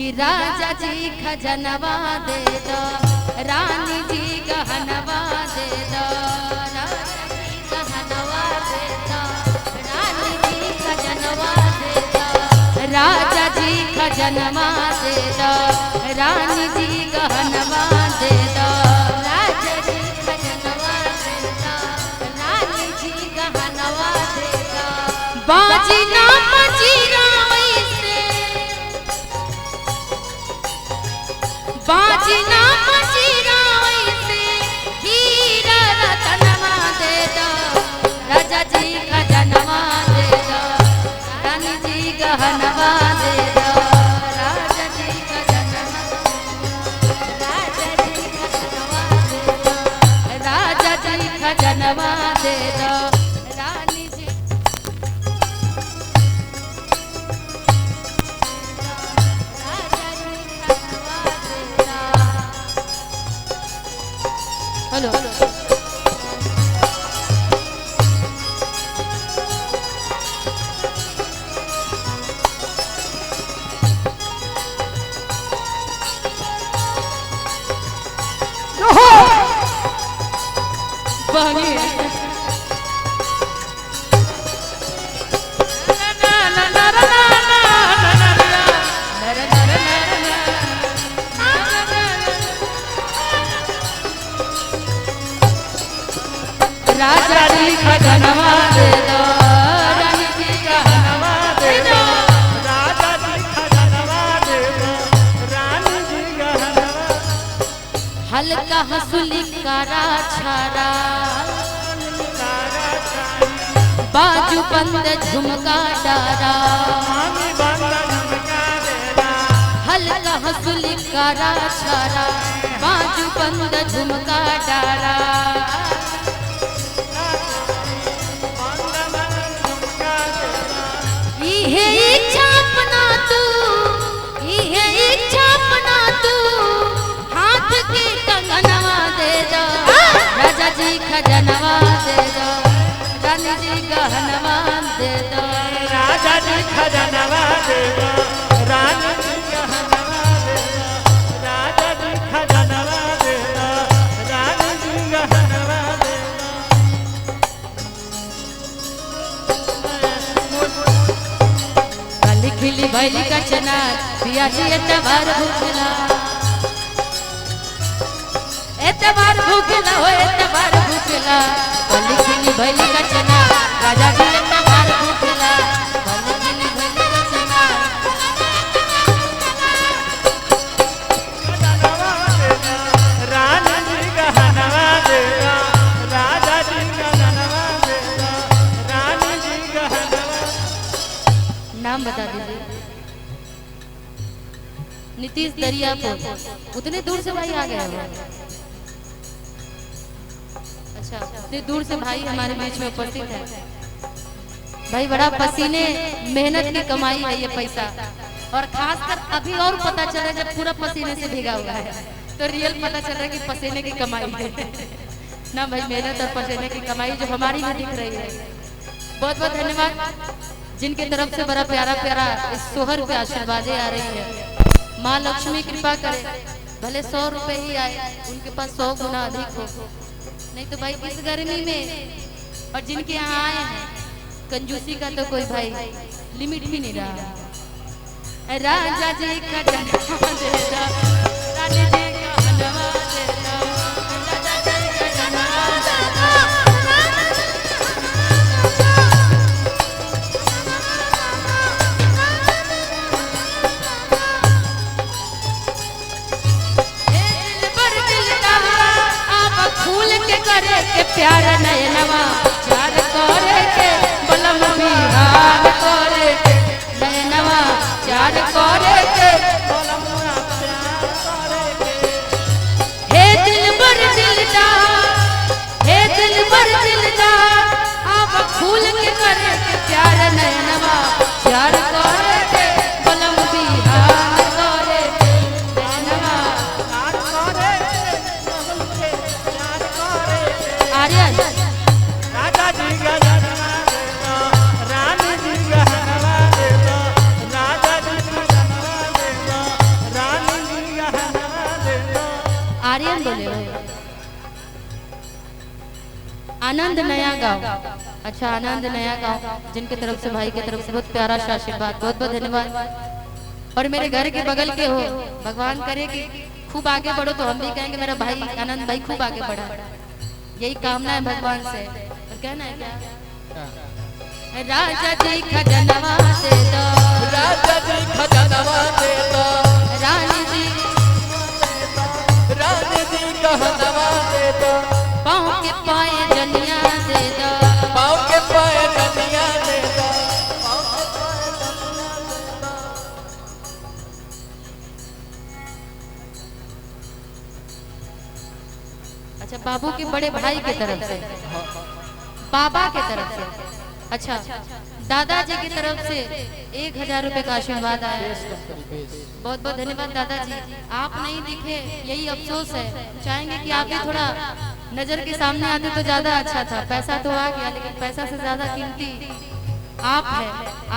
कि राजा जी खजनवा दे दो, रानी जी गहनवा दे दो, राजा जी गहनवा दे दो, रानी जी खजनवा दे दो, राजा जी खजनवा दे दो, रानी जी गहनवा दे दो, राजा जी खजनवा दे दो, रानी जी गहनवा दे दो। बाजी ना मजीरा बाजी ना मजीरा वैसे हीरा रतनवा दे दो, राजा जी खजनवा दे दो, रानी जी गहनवा दे दो, राजा जी खजनवा, राजा जी खजनवा दे दो, राजा जी खजनवा दे दो, रानी जी हेलो राजा जी खजनवा दे दो, रानी जी गहनवा दे दो, राजा जी खजनवा दे दो, रानी जी गहनवा। हल्का हंसुली कारा छारा, बाजू बंद झुमका डारा, हल्का हंसुली कारा छारा, बाजू बंद झुमका डारा, इहे इच्छा अपना तू, इहे इच्छा अपना तू, हाथ के कंगनवा दे दो, राजा जी खजनवा दे दो, रानी जी गहनवा दे दो, राजा जी खजनवा दे दो, रानी जी गहनवा दे दो, राजा जी खजनवा दे दो, रानी जी गहनवा दे दो। कली खिली भैली का चनार, पिया जी एतबार भूखला, एतबार भूखला हो एतबार भूखला, कली खिली भैली का चनार, राजा जी एतबार भूखला, कली खिली भैली का चनार, रानी जी गहनवा दे दो, राजा जी गहनवा दे दो, रानी जी गहनवा। नाम बता दीजिए। नीतीश दरियापुर, उतने दूर से भाई आ गए हो? अच्छा, उतने दूर से भाई हमारे बीच में उपस्थित है। भाई बड़ा पसीने मेहनत की कमाई है ये पैसा, और खासकर अभी और पता चला जब पूरा पसीने से भीगा हुआ है तो रियल पता चल रहा है कि पसीने की कमाई है ना भाई, मेहनत और पसीने की कमाई जो हमारी भी दिख रही है। बहुत बहुत धन्यवाद जिनके तरफ से बड़ा प्यारा प्यारा इस सोहर पे आशीर्वादें आ रही है। माँ लक्ष्मी कृपा करे, भले 100 रुपए ही आए, उनके पास 100 गुना अधिक हो, नहीं तो भाई इस गर्मी में और जिनके यहाँ आए हैं कंजूसी का तो कोई भाई लिमिट भी नहीं रहा। राजा जी खजनवा दे दो, रानी जी गहनवा दे दो, राजा जी खजनवा दे दो, फूल के करे के प्यार नयनवा, चार करे के बलम बिहार करे के नयनवा, चार करे के हे दिल बर दिलदार, हे दिल बर दिलदार, आप फूल के करे के प्यार नयनवा, चार करे के बलम बिहार करे के नयनवा। आर्यन राजा जी गहनवा दे दो, रानी जी गहनवा दे दो, राजा जी गहनवा दे दो। आर्यन बोले हो? आनंद नया गाँव। अच्छा, आनंद नया गाँव, जिनके तरफ से भाई की तरफ से बहुत प्यारा सा आशीर्वाद, बहुत बहुत धन्यवाद। और मेरे घर के बगल के हो, भगवान करे कि खूब आगे बढ़ो, तो हम भी कहेंगे मेरा भाई आनंद भाई खूब आगे बढ़ा। यही कामना है भगवान से। और कहना है क्या? राजा जी खजनवा दे दो, राजा जी खजनवा दे दो, रानी जी कहनवा दे दो, पाँव के पाए जनिया दे दो, पाँव के पाए जनिया दे दो। अच्छा, बाबू के बड़े भाई की तरफ से, बाबा के तरफ से। अच्छा, दादाजी की तरफ से 1000 रुपए का आशीर्वाद आया। बहुत बहुत धन्यवाद दादाजी। आप नहीं दिखे, यही अफसोस है। चाहेंगे कि आप भी थोड़ा नजर के सामने आते तो ज्यादा अच्छा था। पैसा तो आ गया, लेकिन पैसा से ज्यादा कीमती आप है।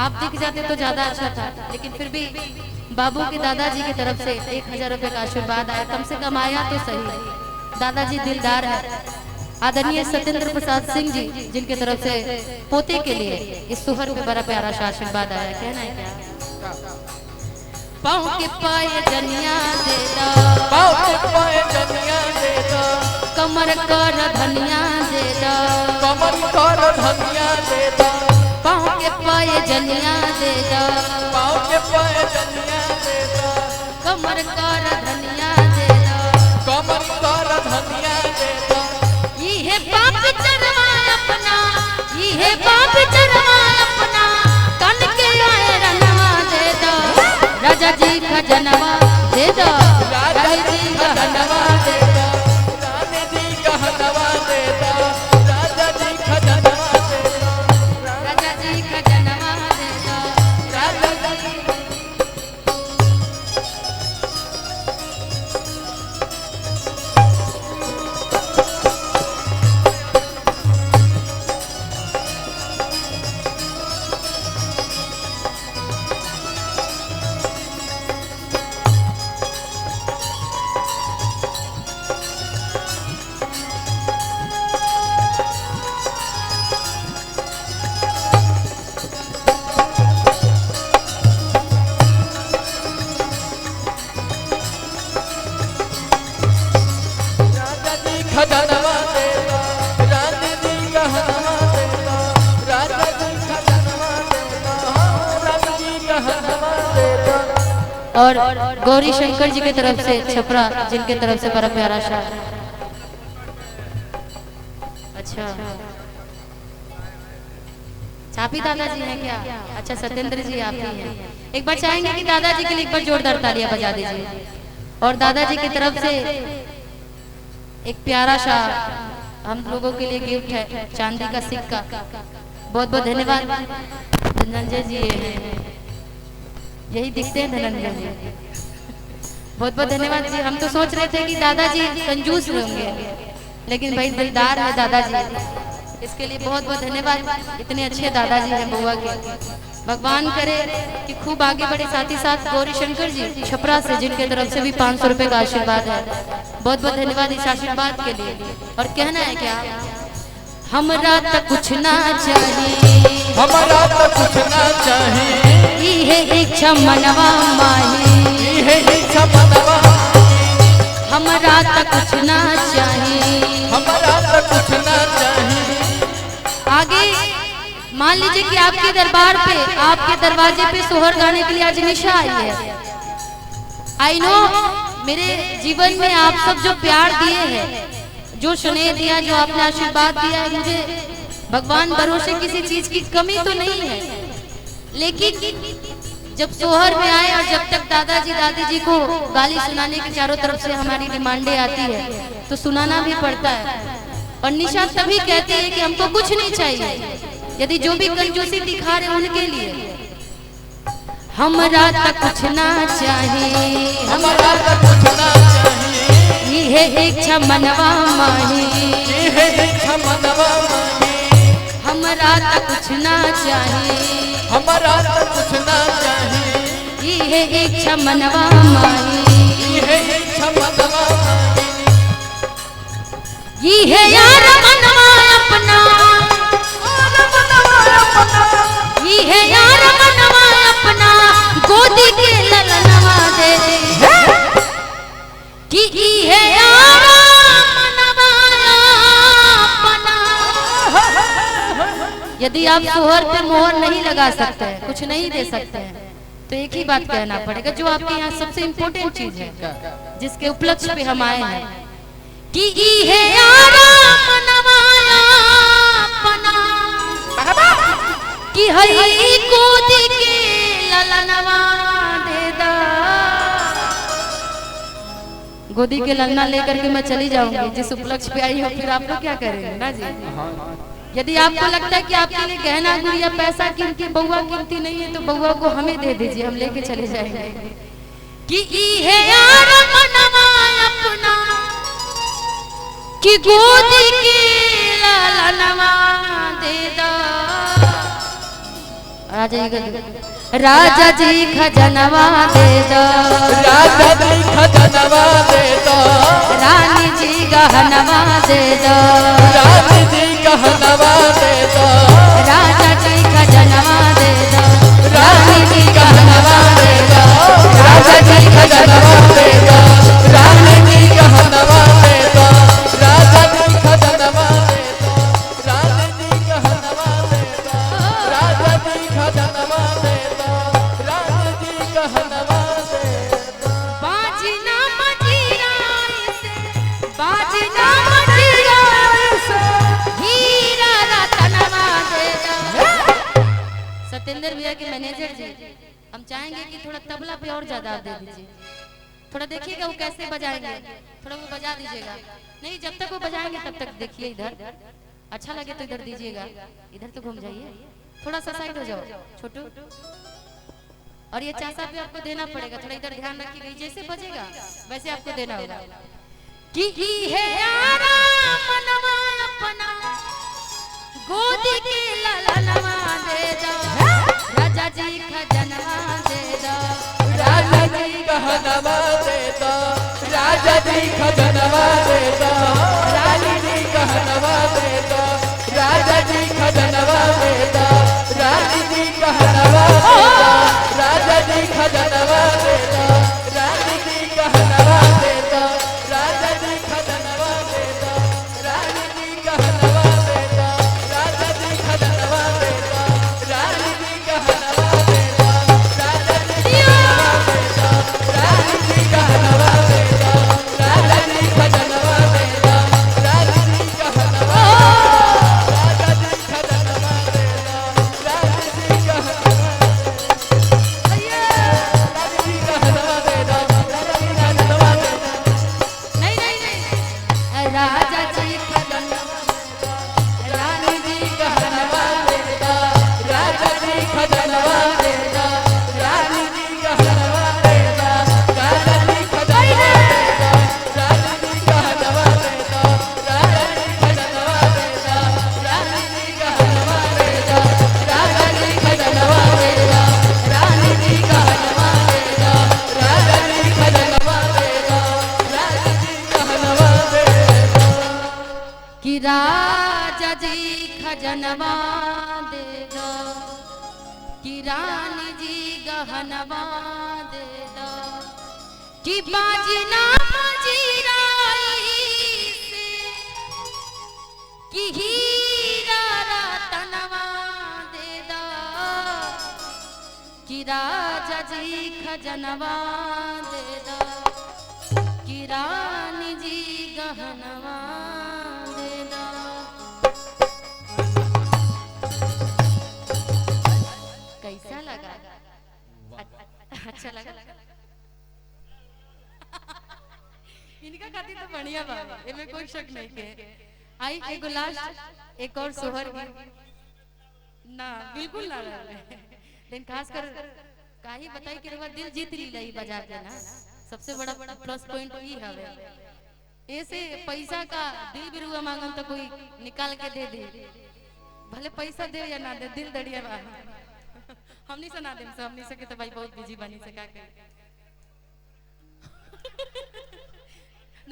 आप दिख जाते तो ज्यादा अच्छा था। लेकिन फिर भी बाबू के दादाजी की तरफ से 1000 रुपए का आशीर्वाद आया। कम से कम आया तो सही। दादाजी दिलदार है। आदरणीय सत्येंद्र प्रसाद सिंह जी, जिनके तरफ से पोते के लिए इस सुहर पे बड़ा प्यारा सा आशीर्वाद आया। कहना है क्या? पाँव के पाए जनिया दे दो, पाँव के पाए जनिया दे दो, कमर कर धनिया दे दो, कमर कर धनिया दे दो, पाँव के पाए जनिया दे दो, पाँव के पाए जनिया दे दो, कमर कर धनिया दे दो, कमर कर धनिया दे दो। ये बाप चरवा अपना, ये बाप चरवा अपना, तन के आए रनवा दे दो, राजा जी खजनवा दे दो, राजा जी खजनवा दे दो, रानी जी कहनवा दे दो, राजा जी खजनवा दे दो, राजा जी खजनवा दे दो, राजा जी। खजनवा दे दो, रानी जी कहनवा दे दो, राजा जी खजनवा दे दो, रानी जी कहनवा दे दो। और गौरी शंकर जी की तरफ से छपरा, जिनके तरफ से बड़ा प्यारा सा। अच्छा, चापी दादाजी हैं क्या? अच्छा, सत्येंद्र जी आप ही हैं। एक बार चाहेंगे कि दादाजी के लिए एक बार जोरदार तालियां बजा दीजिए। और दादाजी की तरफ से एक प्यारा सा हम लोगों के लिए गिफ्ट है, चांदी का सिक्का। बहुत बहुत धन्यवाद। धनंजय जी हैं, यही दिखते हैं धनंजय जी। बहुत बहुत धन्यवाद जी। हम तो सोच रहे थे कि दादाजी कंजूस होंगे, लेकिन भाई दिलदार है दादाजी। इसके लिए बहुत बहुत धन्यवाद। इतने अच्छे दादाजी हैं बुआ के। भगवान करे कि खूब आगे बढ़े। साथ ही साथ गौरी शंकर जी छपरा से, जिनके तरफ से भी 500 रुपए का आशीर्वाद है। बहुत बहुत धन्यवाद इस आशीर्वाद के लिए। और कहना है क्या? हमरा तो कुछ ना चाहिए, हमारा तो कुछ ना चाहिए, ये इच्छा मनवा माही, ये इच्छा मनवा। हमरा तो कुछ ना चाहिए, हमारा तो कुछ ना चाहिए। आगे मान लीजिए कि आपके दरबार पे, आपके दरवाजे पे सोहर गाने के लिए आज निशा आई है। आई नो, मेरे जीवन में आप सब जो प्यार दिए हैं, जो स्नेह दिया, जो आपने आशीर्वाद दिया है, मुझे भगवान भरोसे किसी चीज की कमी तो नहीं है। लेकिन जब सोहर में आए और जब तक दादाजी दादी जी को गाली सुनाने की चारों तरफ से हमारी डिमांडें आती है, तो सुनाना भी पड़ता है। और निशा तभी कहती है कि हमको कुछ नहीं चाहिए, यदि जो भी कंजूसी दिखा रहे उनके लिए। हमरा तक कुछ ना चाहिए, हमारा तो कुछ ना चाहिए, ये इच्छा मनवा माही, ये इच्छा मनवा माही। हमरा तक कुछ ना चाहिए, हमारा तो कुछ ना चाहिए, ये इच्छा मनवा माही, ये इच्छा मनवा माही। ये है यार मनवा अपना, ये है यार मनवा अपना, गोदी के ललनवा दे कि ये है यार मनवा अपना। यदि आप सोहर पे मोहर नहीं लगा सकते, कुछ नहीं दे सकते हैं, तो एक ही बात कहना पड़ेगा जो आपके यहाँ सबसे इम्पोर्टेंट चीज है, जिसके उपलक्ष्य पे हम आए हैं कि ई है यारा मनवाया अपना, कि हई गोदी के ललनवा दे दा। गोदी के ललना लेकर के मैं चली जाऊंगी, जिस उपलक्ष्य पे आई हो फिर आप लोग क्या करेंगे ना जी। यदि आपको लगता है कि आपके लिए गहना गुड़िया पैसा कीमती, बउआ कीमती नहीं है, तो बउआ को हमें दे दीजिए, हम लेके चले जाएंगे कि ई है यार मनवा अपना, कि गोदी की ललनवा दे दो। राजा जी खजनवा दे दो, राजा जी खजनवा दे दो, रानी जी गहनवा दे दो, रानी जी गहनवा दे दो, राजा जी खजनवा दे दो, रानी जी गहनवा दे दो, राजा जी खजनवा दे दो, रानी जी गहनवा दे दो, राजा जी खजनवा दे दो, रानी जी गहनवा दे दो, राजा जी खजनवा दे दो, रानी जी गहनवा दे दो। बाजना मजीरा से, बाजना मजीरा से, हीरा रतनवा दे दो। सत्येंद्र भैया के मैनेजर जी, हम चाहेंगे कि थोड़ा तबला पे और ज्यादा दे दीजिए, थोड़ा देखिएगा वो कैसे बजाएंगे, थोड़ा वो बजा दीजिएगा। नहीं, जब तक वो बजाएंगे तब तक देखिए, इधर अच्छा लगे तो इधर दीजिएगा, इधर तो घूम जाइए, थोड़ा सा साइड हो जाओ छोटू। और ये चासा भी आपको देना पड़ेगा, थोड़ा इधर ध्यान रखिएगा, जैसे बजेगा वैसे आपको देना होगा कि ई है यारा मनवा अपना, गोदी के ललनवा दे दो, राजा जी खजनवा दे दो, राजा जी गहनवा दे दो, राजा जी खजनवा दे दो, रानी जी गहनवा दे दो, राजा जी खजनवा दे दो, रानी जी गहनवा दे दो, राजा जी खजनवा दे दो, रानी जी गहनवा दे दो, राजा जी खजनवा दे दो, रानी जी गहनवा दे दो, राजा जी खजनवा दे दो, रानी जी गहनवा दे दो, राजा जी रानी जी गहनवा दे दो, राजा जी खजनवा दे दो, रानी जी गहनवा राजा जी खजनवा दे दो, रानी जी गहनवा रानी जी गहनवा दे दो, राजा जी गहनवा दे दो। नहीं नहीं नहीं, राजा जी खजनवा, रानी जी गहनवा दे दो, राजा जी खजनवा दे दो, रानी जी गहनवा दे दो, राजा जी खजनवा दे दो, रानी जी गहनवा दे दो, राजा जी खजनवा दे दो, रानी जी गहनवा दे दो, राजा जी खजनवा दे दो, रानी जी गहनवा दे दो, राजा जी खजनवा दे दो, रानी जी गहनवा दे दो। कि राजा जी खजनवा दे दो, कि रानी जी गहनवा दे दो, कि बाजना मजीराई से, कि हीरा रतनवा दे दो, कि राजा जी खजनवा दे दो, कि रानी जी गहनवा दे दो। कैसा लगा? अच्छा लगा? इनका खातिर तो बढ़िया बात, इनमें कोई शक नहीं के। आई एगो लास्ट एक और सोहर की ना, बिल्कुल ना रहे, लेकिन खास कर काहे बताई कि रवा दिल जीत ली लई बजा के ना, सबसे बड़ा प्लस पॉइंट ई हवे। ऐसे पैसा का दिल भी रुआ मांगन तो कोई निकाल के दे दे, भले पैसा दे या ना दे, दिल दड़िया बा। हमनी से ना दे, हमनी से के तो भाई बहुत बिजी बनी से का के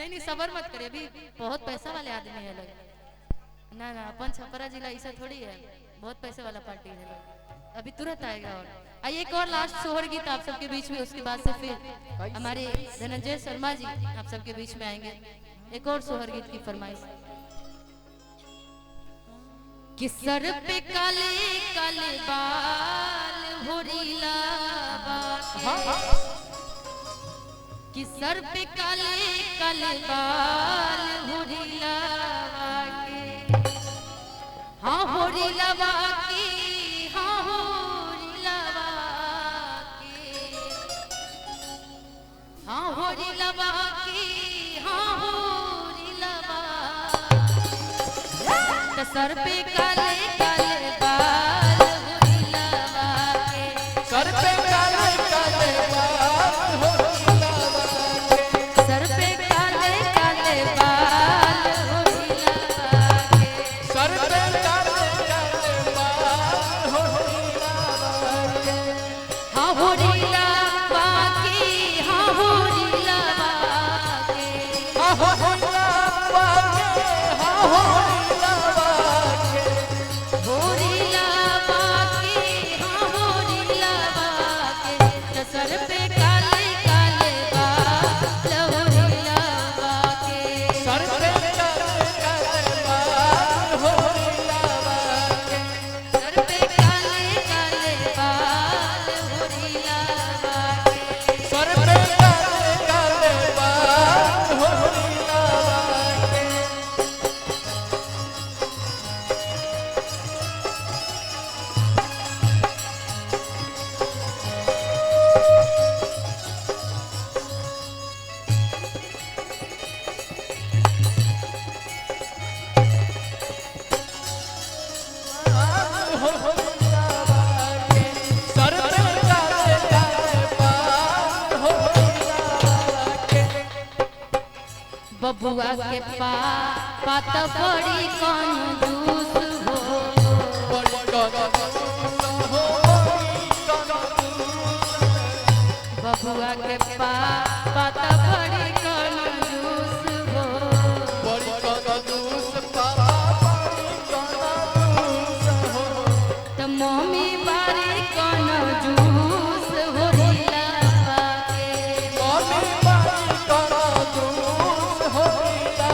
नहीं नहीं सबर मत करिए, अभी बहुत पैसा वाले आदमी है लोग। ना ना अपन छपरा जिला ऐसा थोड़ी है, बहुत पैसे वाला पार्टी है लोग, अभी तुरंत आएगा। और आइए एक और लास्ट सोहर गीत आप सबके बीच में, उसके बाद से फिर हमारे धनंजय शर्मा जी आप सबके बीच में आएंगे। एक और सोहर गीत की फरमाइश। कि सर पे काले काले बाल होरीला कि सर पे काले काले बाल होरीला के हाँ होरीला के हाँ होरीला के हाँ होरीला के हाँ होरीला के सर पे काले काले बाल होरीला के सर पे काले काले बाल होरीला के सर पे काले काले बाल होरीला के सर पे काले काले बाल होरीला के हाँ होरीला के हाँ होरीला के हाँ होरीला के हाँ होरीला के होरीला के हाँ होरीला के सर पे काले काले बाल होरीला के सर पे काले काले बाल होरीला के सर पे काले काले बाल होरीला के सर पे काले काले बाल होरीला के सर पे काले काले बाल होरीला के बबुआ के पात बड़ी कंजूस हो बड़ी कंजूस हो बबुआ के पात बड़ी कंजूस हो बड़ी कंजूस पापा बड़ी कंजूस हो तो मम्मी बारी कंजूस हो रीला के मम्मी बड़ी कंजूस होरीला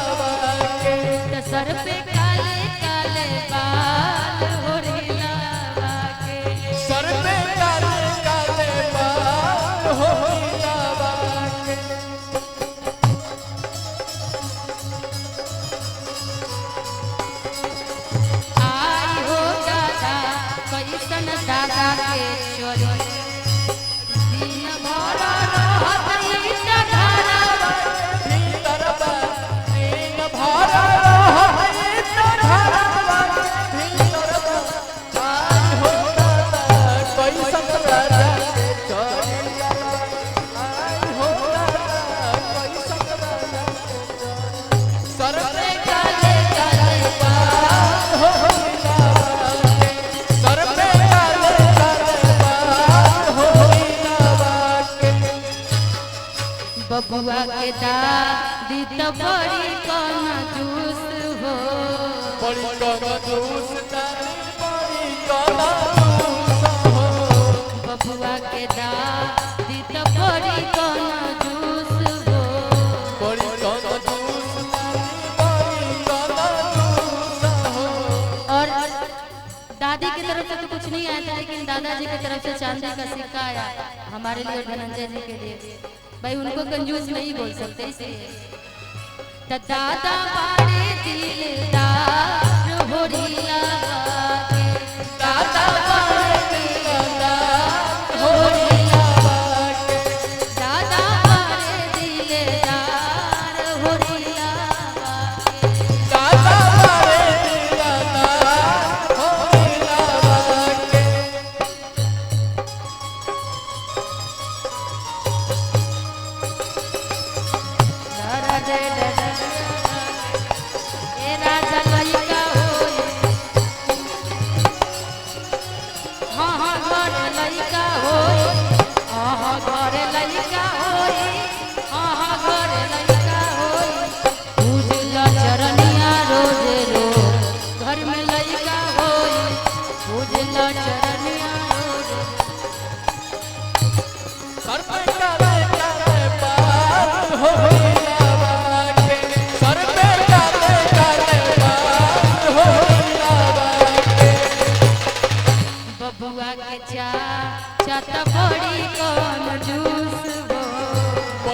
के तो सर पे काले काले बाल हो रीला के सर पे काले काले बाल होरीला के आई हो दादा कैसन दादा के चोरी दिन भर रहत ईट घरवा भीतर दिन भर रहै तो घरवा भीतर आई हो दादा कैसन राजा के चोरिया आई हो दादा कैसन राजा के चोरिया सर पे काले काले बाल होरीला के सर पे काले काले बाल होरीला के बबुआ के दादी तो बड़ी कंजूस हो बड़ी कंजूस नानी बड़ी कंजूस हो बबुआ के दादी तो बड़ी कंजूस हो बड़ी कंजूस नानी बड़ी कंजूस हो और दादी की तरफ से तो कुछ नहीं आया था, लेकिन दादाजी की तरफ से चांदी का सिक्का आया हमारे लिए और धनंजय जी के लिए। भाई उनको कंजूस नहीं बोल सकते इसलिए। तो दादा बाड़े दिलदार होरीला के दादा बड़े दिलदार होरीला के दादा बाड़े दिलदार होरीला के दादा बड़े दिलदार होरीला के ए राजा लइका होई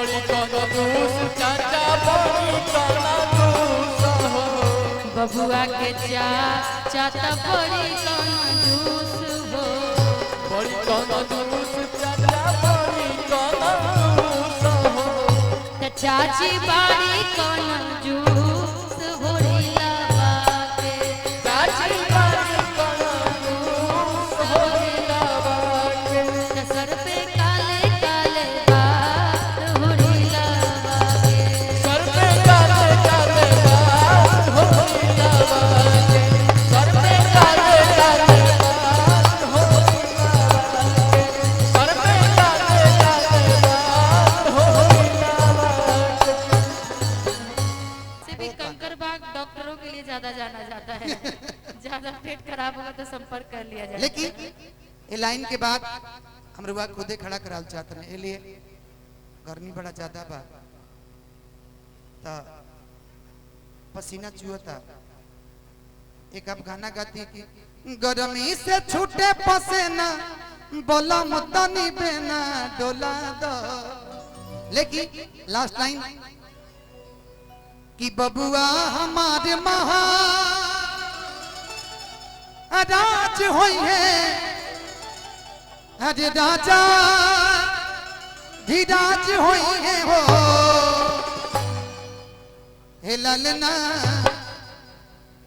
बड़ी कोनो दूस चाचा बड़ी कोनो दूस हो बबुआ के चाचा बड़ी कंजूस हो बड़ी कोनो दूस चाचा बड़ी कोनो दूस हो चाची बाड़ी कंजूस हो रीलावा के चाची बड़ी कोनो दूस हो रीलावा के सर पे काले काले बाल हो रीलावा के सर पे काले काले बाल हो रीलावा के सर पे काले काले बाल हो रीलावा के सर पे काले काले बाल हो रीलावा के से भी कंकरबाग डॉक्टरों के लिए ज्यादा जाना जाता है ज्यादा पेट खराब होगा तो संपर्क कर लिया जाए लेकिन ये लाइन के बाद हम रुआ खुदे खड़ा कराल चाहते हैं ये लिए गर्मी बड़ा ज्यादा बा ता पसीना चुहता एक अब गाना गाती है कि गर्मी से छूटे पसीना बोला मुतनी बेना डोला दो लेकिन लास्ट लाइन कि बबुआ हमारे महाराज होई है अरे राजा धीराज होई है हो हे ललना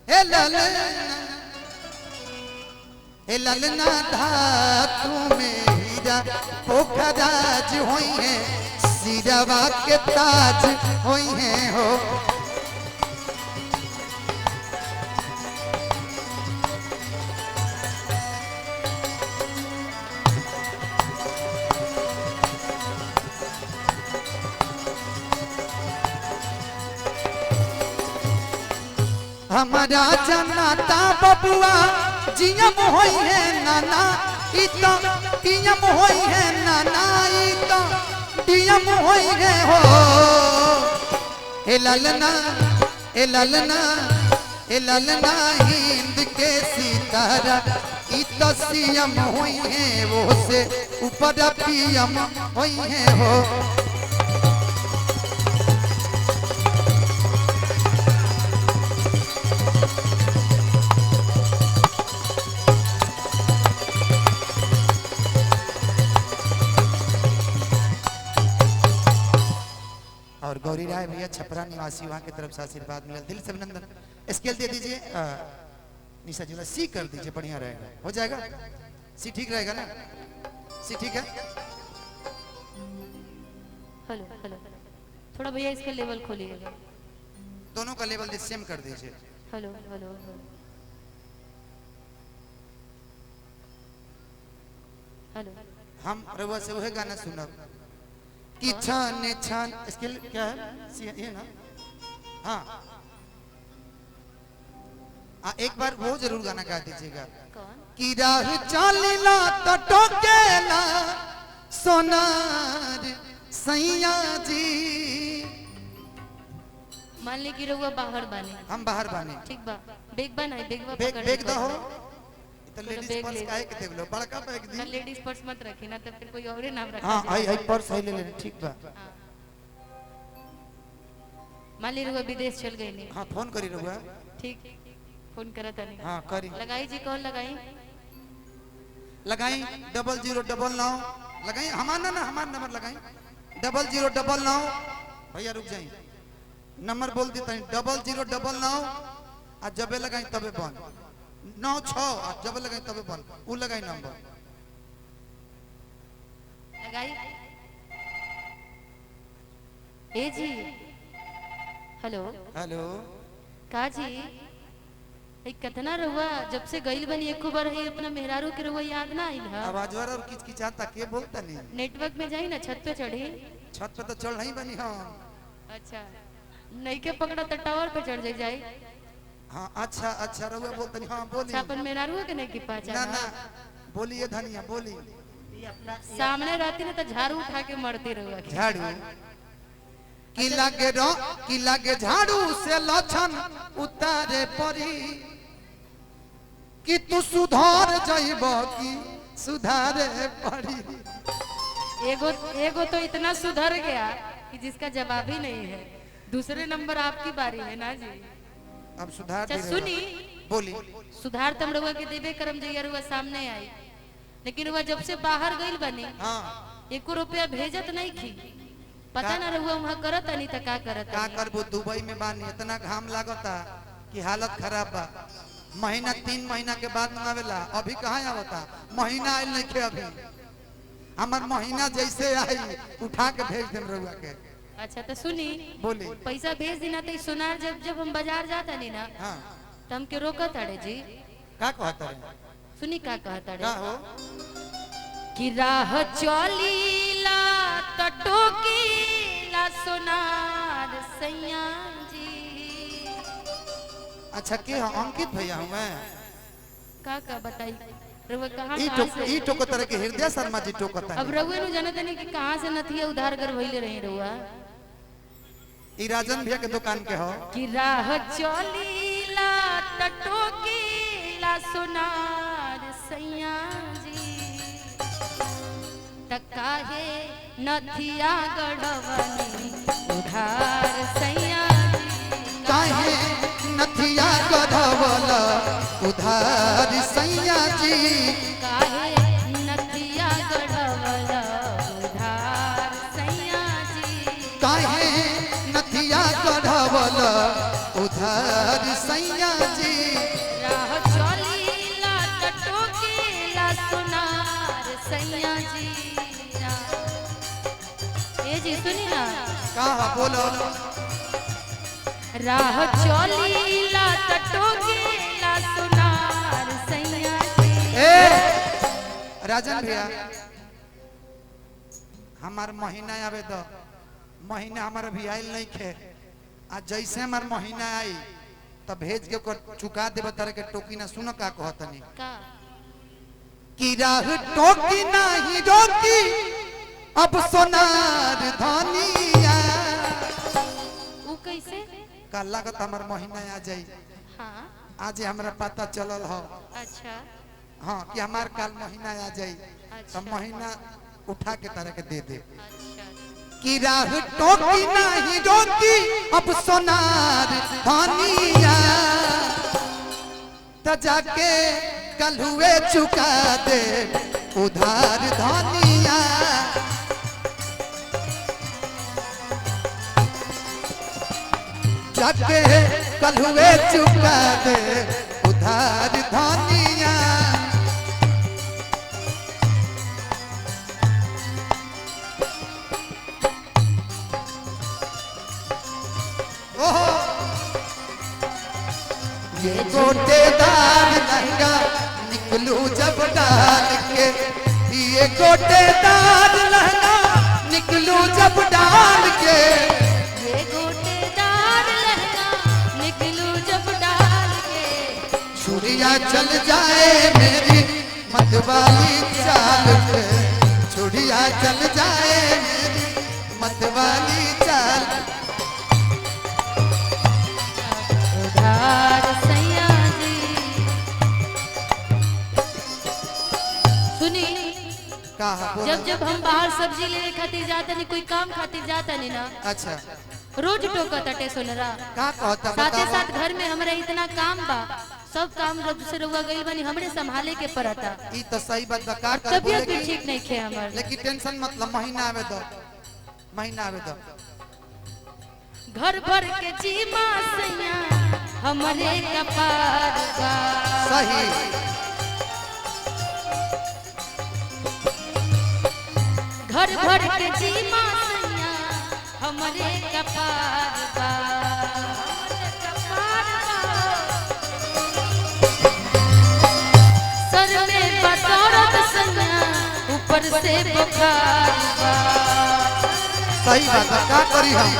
हे ललना हे ललना धातु में हीरा पोखराज होई है सिरवा के ताज होई है हो हमारा जनाता बबुआ जियम होई है नाना इता पियम होई है नाना इता पियम होई है हो ए ललना हिंद के सितारा इता सियम होई है वो से ऊपर पियम होई है हो और गौरी राय भैया छपरा निवासी वहां की तरफ से आशीर्वाद मिला दिल से अभिनंदन स्केल दे दीजिए निशा जी सी कर दीजिए बढ़िया रहेगा हो जाएगा सी ठीक रहेगा ना सी ठीक है हेलो हेलो थोड़ा भैया इसका लेवल खोलिएगा दोनों का लेवल सेम कर दीजिए हेलो हेलो हेलो हम रवा से वह गाना सुना कि छान छान स्केल क्या है ये ना हाँ एक बार वो जरूर गाना गा दीजिएगा कि राह चालीला तो टोकेला सोनार सैया जी मान ली कि रहुआ बाहर बाने हम बाहर बाने ठीक बा बेग बा नहीं बेग बा बेग दो हो तो लेडीज पर्स काहे के देबलो बड़का बैग दी ना लेडीज पर्स मत रखी ना तो फिर कोई और ही नाम रखा हां आई पर्स है ले ले ठीक बा मान ली रहुआ विदेश चल गई नहीं हां फोन करी रहुआ ठीक फोन करा था नहीं हां करी लगाई जी कॉल लगाई 0099 लगाई हमारा ना हमारा नंबर लगाई 0099 भैया रुक जाइए नंबर बोल देता है 0099 आ जबे लगाई तबे बंद 96 आ जबे लगाई तबे बंद उ लगाई नंबर लगाई ए जी हेलो हेलो का जी कितना रहुआ जब से गईल बनी एको बार है अपना मेहरारू के रहुआ याद ना आइल है आवाजवार और किचकिचाता के बोलता नहीं नेटवर्क में जाई ना छत पे चढ़ी छत पे तो चढ़ नहीं बनी हम अच्छा नहीं के पकड़ा तो टावर पे चढ़ जाई हाँ अच्छा अच्छा रहुआ बोलता नहीं हाँ बोली अच्छा अपन मेहरारू के नहीं की पहचान ना ना बोलिए धनिया बोली सामने रहती ना तो झाड़ू उठा के मरती रहुआ झाड़ू की लागे झाड़ू से लछन उतारे परी कि तू सुधार जाइब की सुधारे पड़ी एगो तो इतना सुधर गया कि जिसका जवाब ही नहीं है। दूसरे नंबर आपकी बारी है ना जी। अब सुधार अच्छा दे रहे सुनी, हो। बोली सुधार तम रउआ के देवे करम जइया रउआ सामने आई, लेकिन रउआ जब से बाहर गइल बनी हाँ 1 रुपया भेजत नहीं खी। पता ना रउआ वहाँ करत नहीं तो का करत का नहीं। करबो, दुबई में बानी, इतना घाम लागता कि हालत खराब बा। महीना 3 महीना के बाद मंगावेला, अभी कहाँ आवता, महीना आइल नहीं खे अभी। हमार महीना जैसे आई उठा के भेज देम रउआ के। अच्छा तो सुनी, बोली पैसा भेज देना तो सोनार जब जब हम बाजार जाता नहीं ना हाँ तो हमके रोकत अड़े जी। का कहता है, सुनी का कहता का अड़े हो कि राह चलीला तो टोकीला सोनार सैया जी। अच्छा के हो? अंकित भैया हूँ मैं। का बताई रउआ कहाँ ई कहाँ से? टोको तरह के हृदय शर्मा जी टोकता अब रउआ नु जानत नहीं कि कहाँ से नथिया उधार कर भइले रही रउआ। ई राजन भैया के दुकान के हो। कि राह चलीला तो टोकीला सोनार सैया जी। त काहे नथिया गड़वनी उधार सैया जी। काहे नथिया गढ़वल उधार सैया जी। काहे नथिया गड़वल उधार सैया जी। काहे नथिया गढ़वल उधार सैया जी। राह चलीला त टोकीला सोनार सैया जी। ए जी सुनी ना, का बोलो राह चलीला त टोकीला सोनार सैया जी। ए राजन भैया हमार महीना आवे तो महीना हमारा भी आयल नहीं खे। आज जैसे हमार महीना आई तो भेज के ओकर चुका देब तरह के टोकी ना। सुनो का कहतनी का कि राह टोकी नहीं रोकी अब सोनार धनिया। ऊ कैसे? का लागत हमार महीना आ जाई। हाँ आज हमरा पता चलल हो अच्छा हाँ कि हमार काल महीना आ जाई अच्छा तो महीना उठा के तरह के दे दे। अच्छा कि राह टोकी नहीं रोकी अब सोनार धनिया। त जाके कल हुए चुका दे उधार धनिया। जाके कल हुए चुका दे उधार धनिया। ओहो ये गोटेदार लहंगा निकलू जब डाल के। ये गोटेदार लहंगा निकलू जब डाल के। ये गोटेदार लहंगा निकलू जब डाल के। छुरिया चल जाए मेरी मतवाली चाल पे। छुरिया चल जाए मेरी मतवाली चाल। उधार सैया जी। सुनी, कहा बोला? जब जब हम बाहर सब्जी लेने खातिर जाता नहीं, कोई काम खातिर जाता नहीं ना, अच्छा रोज टोका तटे सोनरा। का कहता साथे बताओ? साथ घर में हमारा इतना काम बा, सब काम रब से रुआ गई बनी हमरे संभाले के पड़ता। ई तो सही बात बा। का कर तबियत भी ठीक नहीं खे हमार। लेकिन टेंशन मतलब महीना आवे दो, महीना आवे दो। घर भर के जीमा सैया हमरे कपार बा। सही घर भर के जीमा सैया हमरे कपार बा। हमरे कपार बा। सर में बदौलत सैया ऊपर से बुखार बा। सही बात बा। का करी हम?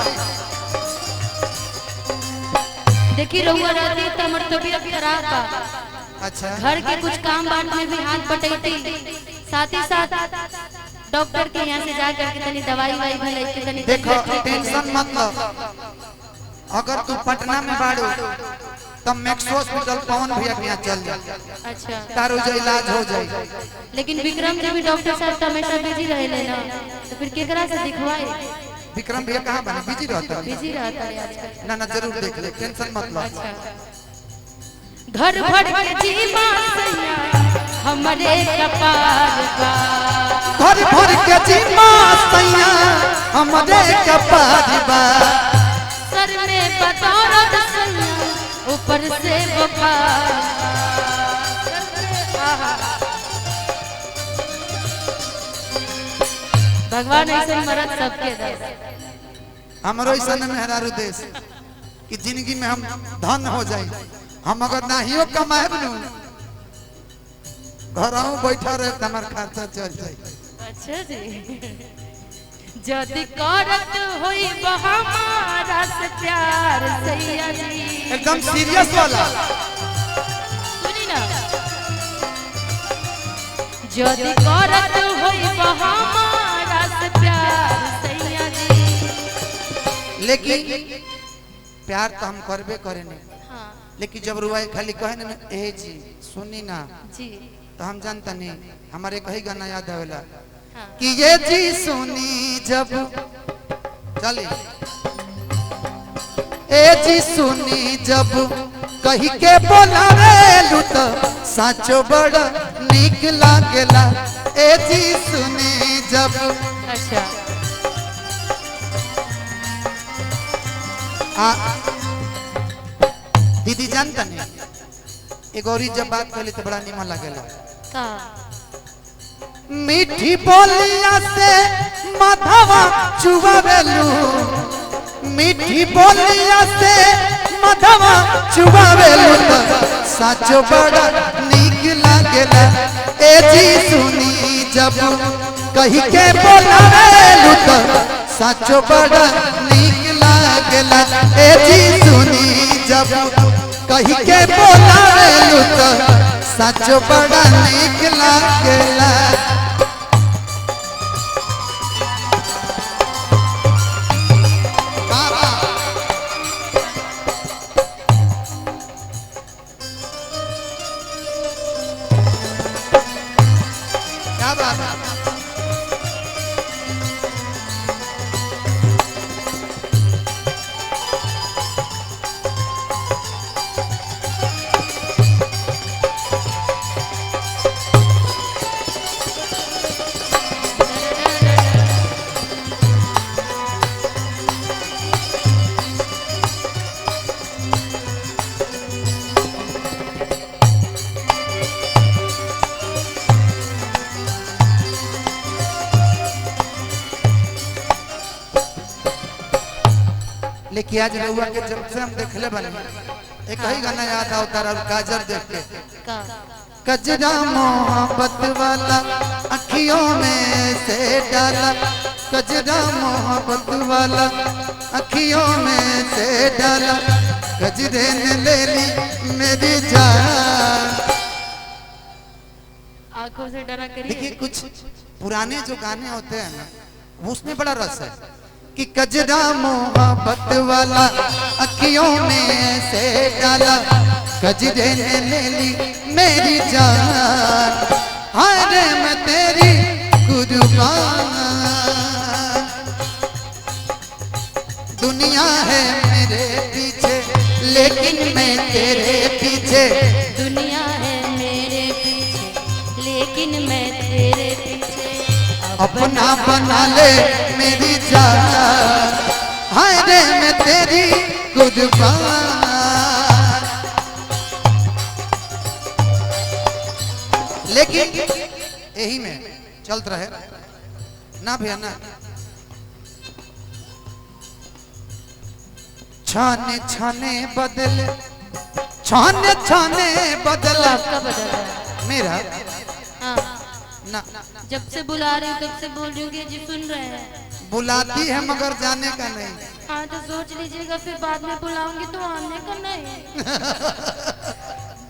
देखी रहुआ रहती तो हमर तबीयत खराब बा। अच्छा घर के कुछ काम बांट में भी हाथ बटैती, साथ ही साथ डॉक्टर के यहाँ से जा करके तनी दवाई वाई भी लेके तनी देखो तबीयत ठीक टेंशन मतलब अगर तू पटना में बाड़ू तो मैक्स हॉस्पिटल पवन भैया के यहाँ चल जा। अच्छा तारो जो इलाज हो जाए। लेकिन विक्रम जी भी डॉक्टर साहब तो हमेशा बिजी रहे ना, तो फिर केकरा से दिखवाए? विक्रम भैया कहाँ बने? बिजी रहता है? बिजी रहता है आजकल। ना ना जरूर देख ले, टेंशन मत लो। अच्छा घर भर के जीवा सैया हमरे कपार बा, घर भर के जीवा सैया हमरे कपार बा, सर में बदौलत सैया ऊपर से बुखार। भगवान ऐसे मरद सबके दे। हमरो ऐसा मेहरारू देश कि जिंदगी में हम धन हो जाए, हम अगर नाहियो कमाए नु घरऊ बैठा रहे त हमार खर्चा चल जाए। अच्छा जी जदि करत होई हमारा से प्यार सैया जी, एकदम सीरियस वाला सुनी ना, जदि करत होई हमारा से प्यार सैया जी। लेकिन प्यार तो हम करबे करे नहीं, हाँ लेकिन जब रुआई खाली कहे ना ए जी सुनी ना, जी तो हम जानता नहीं हमारे कही गाना याद आवेला हाँ कि ये जी सुनी जब चली ए जी सुनी जब कही के बोलावे लुट साचो बड़ा निक लागेला। ए जी सुनी जब अच्छा दीदी जानता नहीं एक और जब बात कहली तो बड़ा निमन लगेला। का मीठी बोलिया से माधवा चुबावेलू, मीठी बोलिया से माधवा चुबावेलू तो साचो बड़ा निक लागेला। ए जी सुनी जब कही के बोलावेलू तो साचो बड़ा निक लागेला। ए जी सुनी जब कही के बोलावेलू तो साचो बड़ा निक लागेला। क्या बात है? लेकिन आज रहुआ के जब से हम देखले बने एक ही गाना याद आता और काजर देख के का कजरा मोहब्बत वाला अखियों में से डाला, कजरा मोहब्बत वाला अखियों में से डाला, कजरे ने ले ली मेरी जान। आंखों से डरा देखिए करिए। कुछ पुराने जो गाने होते हैं ना उसमें बड़ा रस है कि कजरा मोहब्बत वाला अखियों में से डाला, कजरे ने ले ली मेरी जान। हाय मैं तेरी कुर्बान, दुनिया है मेरे पीछे लेकिन मैं तेरे पीछे, दुनिया है मेरे पीछे लेकिन मैं तेरे पीछे अपना बना ले मेरी जान। हाय रे मैं तेरी कुर्बान। लेकिन यही में चलते रहे ना भैया ना, छाने छाने बदल, छाने छाने बदला आपका बदला है। मेरा हाँ ना, जब से बुला रही हूँ तब से बोल रही हूँ कि जी सुन रहे हैं। बुलाती है मगर जाने का नहीं। हाँ तो सोच लीजिएगा फिर बाद में बुलाऊंगी तो आने का नहीं।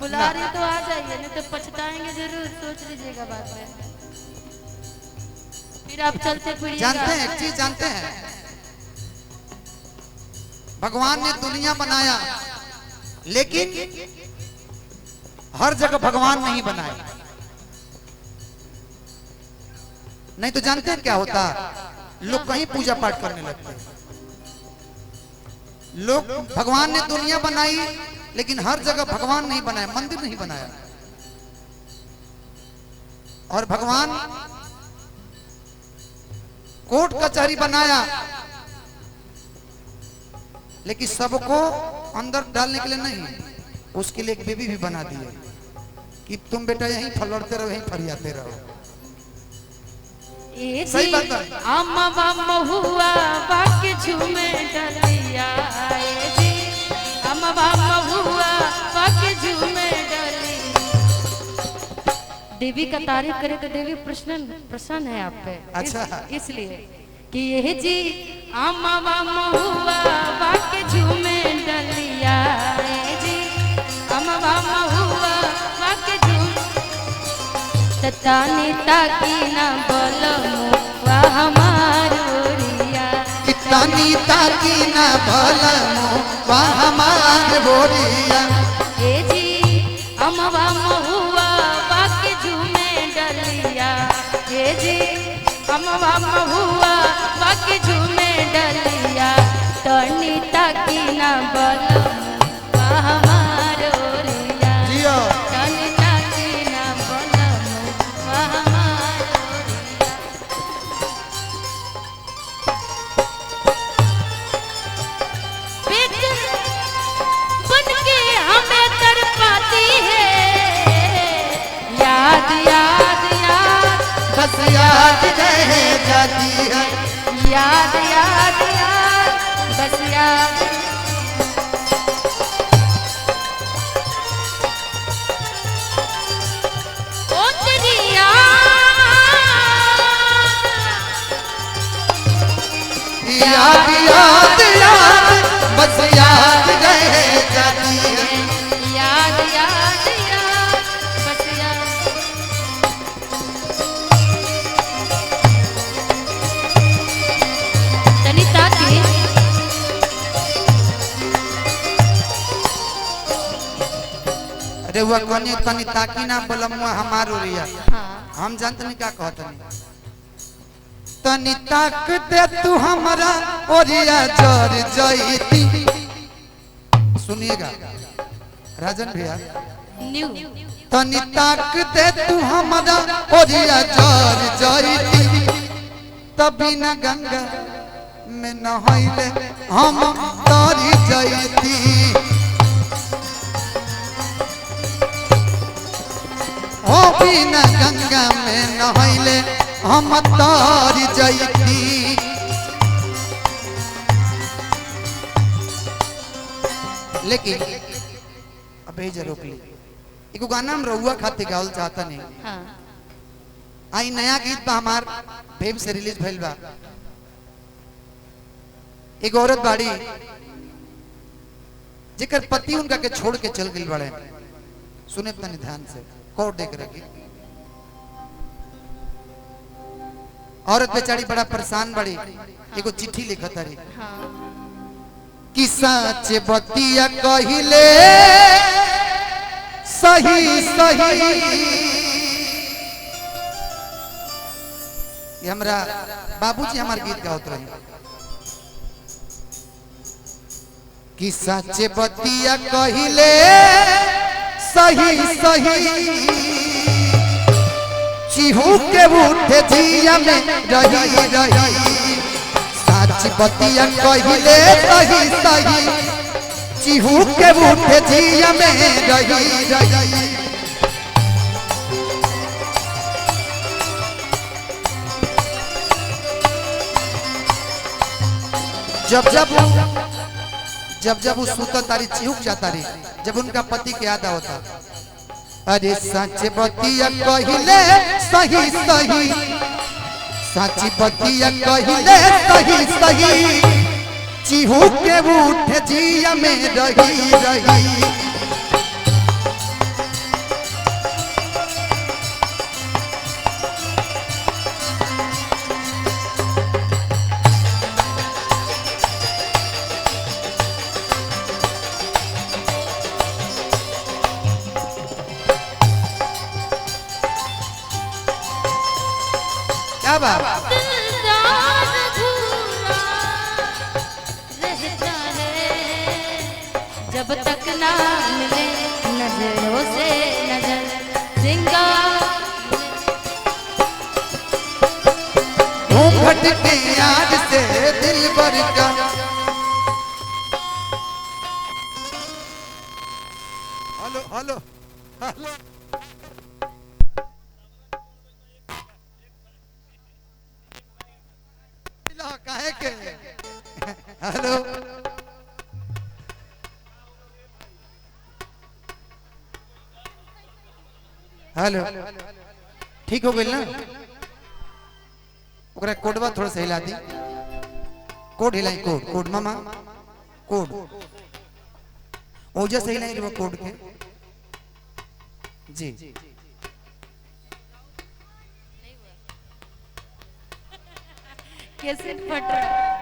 बुला रही तो आ जाइए, नहीं तो पछताएंगे जरूर, सोच लीजिएगा बाद में। फिर आप चलते फिरिएगा। जानते हैं एक चीज जानते हैं, भगवान ने दुनिया बनाया लेकिन हर जगह भगवान नहीं बनाया। नहीं तो जानते हैं क्या होता, लोग कहीं पूजा पाठ करने लगते हैं। लोग भगवान ने दुनिया बनाई लेकिन हर जगह भगवान नहीं बनाया, मंदिर नहीं बनाया। और भगवान कोर्ट कचहरी बनाया लेकिन सबको अंदर डालने के लिए नहीं, उसके लिए एक बेबी भी बना दिए कि तुम बेटा यहीं फलड़ते रहो, यहीं फरियाते रहो। सही बात है। अम्मा बाम्मा हुआ बाकी झूमे डलिया जी, अम्मा बाम्मा हुआ बाकी झूमे डलिया। देवी का तारीफ करे तो देवी प्रसन्न है आप पे। अच्छा। इसलिए कि ये जी अम्मा बाम्मा हुआ बाकी झूमे डलिया जी, अम्मा बाम्मा हुआ बाकी झूमे तानी ताकी ना बोलो मुआ हमारिया, तानी ताकी ना बोलो मुआ हमार बोरिया। ए जी अम्मा हुआ बाकी झूमे डलिया, ए जी अम्मा हुआ बाकी झूमे डलिया, तानी ताकी ना बोलो मुआ हमारिया, तानी ताकी ना बोलो मुआ हमारिया। बेचन बनके हमें तड़पाती है, याद याद याद बस याद रह जाती है, याद याद याद बस याद। ओ तेरी याद याद याद बस याद रह जाती है, याद याद याद बस याद। तनिता की अरे हुआ कौन तनी ताकी ना बोलम हमार ओरिया। हाँ हम जानते नहीं क्या कहते नहीं। तनी ताक दे तू हमारा ओरिया जर जईती। सुनिएगा राजन भैया, न्यू तनी ताक दे तू हमारा ओरिया जर जईती, तभी न गंगा में नहाइले हम तारी जईती। हो बिना गंगा में नहाइले हम तारी जईती। लेकिन अबे जरूर रोक ली, एगो गाना हम रहुआ खाते गावल चाहता नहीं। हाँ आई नया गीत बा हमार भेब से रिलीज भइल बा। एक औरत बाड़ी जेकर पति उनका के छोड़ के चल गई बड़े। सुने तनी ध्यान से, कौर देख रखी। औरत बेचारी बड़ा परेशान बड़ी, एगो चिट्ठी लिखत रही हाँ कि सच बतिया कहिले सही सही। ये हमरा बाबूजी हमार गीत गावत रहे कि सच बतिया कहिले सही सही, चिहू के उठे जिया में रही रही। सच बतिया कहिले सही सही, चिहू के उठे जिया में रही रही। जब वो सूता तारी चिहुक जाता रही, जब उनका पति के याद होता। अरे सच बतिया कहिले सही सही, सच बतिया कहिले सही सही, चिहू के उठ जिया में रही रही। क्या बात? जब तक ना मिले नजरों से नजर सिंगार घूंघट के आज से दिल भर का हेलो हेलो हेलो काहे के हेलो हेलो ठीक हो गई ना ओकरा कोडवा थोड़ा सा हिला दी कोड हिलाई कोड कोड मामा कोड ओजा सही नहीं कोड के जी कैसे फट रहा है